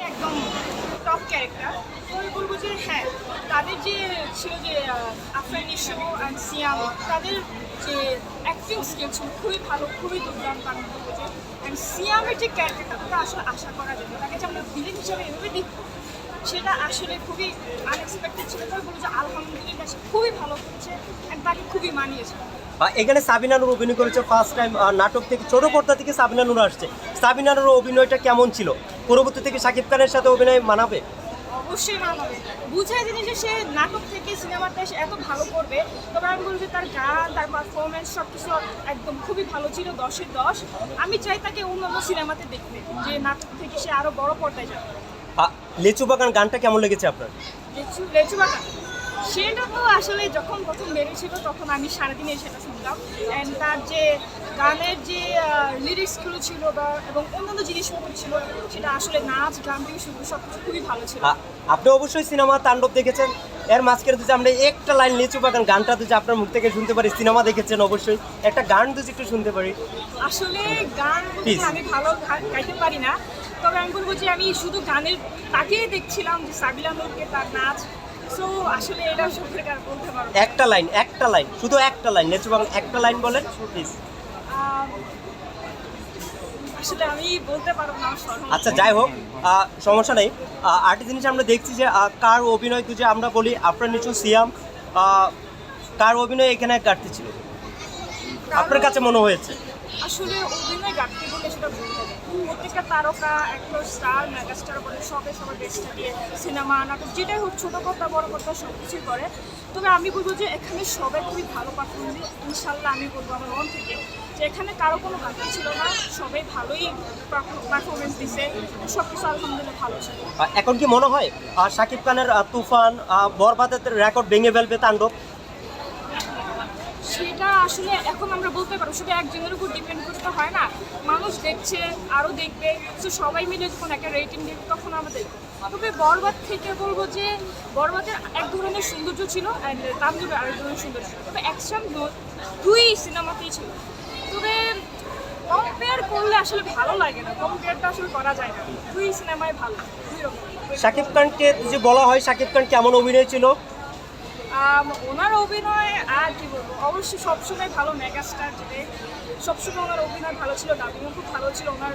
একদম top character. তো আমি বলবো যে হ্যাঁ, তাদের যে ছিল যে আফরান নিশো অ্যান্ড সিয়াম, তাদের যে অ্যাক্টিং স্কিল ছিল খুবই ভালো, খুবই দুর্দান্ত। আমি বলবো যে অ্যান্ড সিয়ামের যে ক্যারেক্টারটা ওটা আসলে আশা করা যেত, তাকে যে আমরা ভিলেন হিসাবে এভাবে দেখবো সেটা আসলে খুবই আনএক্সপেক্টেড ছিল। তবে বলবো যে আলহামদুলিল্লাহ সে খুবই ভালো করেছে অ্যান্ড তাকে খুবই মানিয়েছে। এখানে সাবিনা নূর অভিনয় করেছে ফার্স্ট টাইম, নাটক থেকে ছোট পর্দা থেকে সাবিনা নূর আসছে। সাবিনা নূর অভিনয়টা কেমন ছিল? পরবর্তী থেকে শাকিব খানের সাথে অভিনয় মানাবে? অবশ্যই মানাবে, বুঝাই দিনে যে সে নাটক থেকে সিনেমাতে এসে এত ভালো করবে। তবে আমি বলবো যে তার গান, তার পারফরমেন্স সব কিছু একদম খুবই ভালো ছিল, 10-এর 10। আমি চাই তাকে অন্যান্য সিনেমাতে দেখতে, যে নাটক থেকে সে আরো বড় পর্দায় যাবে। লিচু বাগান গানটা কেমন লেগেছে আপনার? লেচু বাগান সেটা তো আসলে যখন প্রথম বেরিয়েছিল তখন আমি সারাদিনে সেটা শুনতাম। অ্যান্ড তার যে গানের যে লিরিক্সগুলো ছিল বা এবং অন্যান্য জিনিসপত্র ছিল, সেটা আসলে নাচ গান থেকে শুরু সব কিছু খুবই ভালো ছিল। আপনি অবশ্যই সিনেমা তাণ্ডব দেখেছেন, এর মাঝখানে যদি আমরা একটা লাইন লিচু বাগান গানটা যদি আপনার মুখ থেকে শুনতে পারি, সিনেমা দেখেছেন অবশ্যই, একটা গান যদি একটু শুনতে পারি। আসলে গান বলতে আমি ভালো গাইতে পারি না, তবে আমি বলবো যে আমি শুধু গানের তাকেই দেখছিলাম যে সাবিনা নূরকে, তার নাচ। সো আসলে এটা সম্পর্কে আর বলতে পারবো না। একটা লাইন শুধু একটা লাইন লিচু বাগান একটা লাইন বলেন প্লিজ। আসলে আমি বলতে পারবো না, আমার স্মরণ আচ্ছা যাই হোক, সমস্যা নেই। আরেকটি জিনিস আমরা দেখছি যে কার অভিনয় যে আমরা বলি আফরান নিশো সিয়াম, কার অভিনয় এখানে ঘাটতি ছিল আপনার কাছে মনে হয়েছে? আসলে অভিনয় ঘাটতি বলে সেটা বলতে হবে। প্রত্যেকটা তারকা, অ্যাক্টর, স্টার, মেগাস্টার বলে সবার বেস্টটা দিয়ে সিনেমা, নাটক যেটাই হোক, ছোটো কথা বড় কথা সব কিছুই করে। তবে আমি বলবো যে এখানে সবাই খুবই ভালো পারফরমেন্স। ইনশাল্লাহ আমি বলবো আমার মন থেকে যে এখানে কারো কোনো ঘাটতি ছিল না, সবাই ভালোই পারফরমেন্স দিছে, সব কিছু আলহামদুলিল্লাহ ভালো ছিল। এখন কি মনে হয় শাকিব খানের তুফান বরবাদের রেকর্ড ভেঙে ফেলবে তাণ্ডব? সেটা আসলে এখন আমরা বলতে পারবো, শুধু একজনের উপর ডিপেন্ড করে তো হয় না। মানুষ দেখছে, আরও দেখবে, তো সবাই মিলে যখন একটা রেটিং দেবে তখন আমরা দেখবো। তবে বরবাদ থেকে বলবো যে বরবাদের এক ধরনের সৌন্দর্য ছিল, অ্যান্ড তাণ্ডবের আরেক ধরনের সৌন্দর্য ছিল। তবে অ্যাকশন দুই সিনেমাতেই ছিল। তবে কম্পেয়ার করলে আসলে ভালো লাগে না, কম্পেয়ারটা আসলে করা যায় না। দুই সিনেমায় ভালো, দুই রকম। শাকিব খানকে যে বলা হয়, শাকিব খান কেমন অভিনয় ছিল? ওনার অভিনয় আর কি বলবো, অবশ্যই সবসময় ভালো, মেগাস্টার যেটা, সবসময় ওনার অভিনয় ভালো ছিল, ডাবিংও খুব ভালো ছিল ওনার।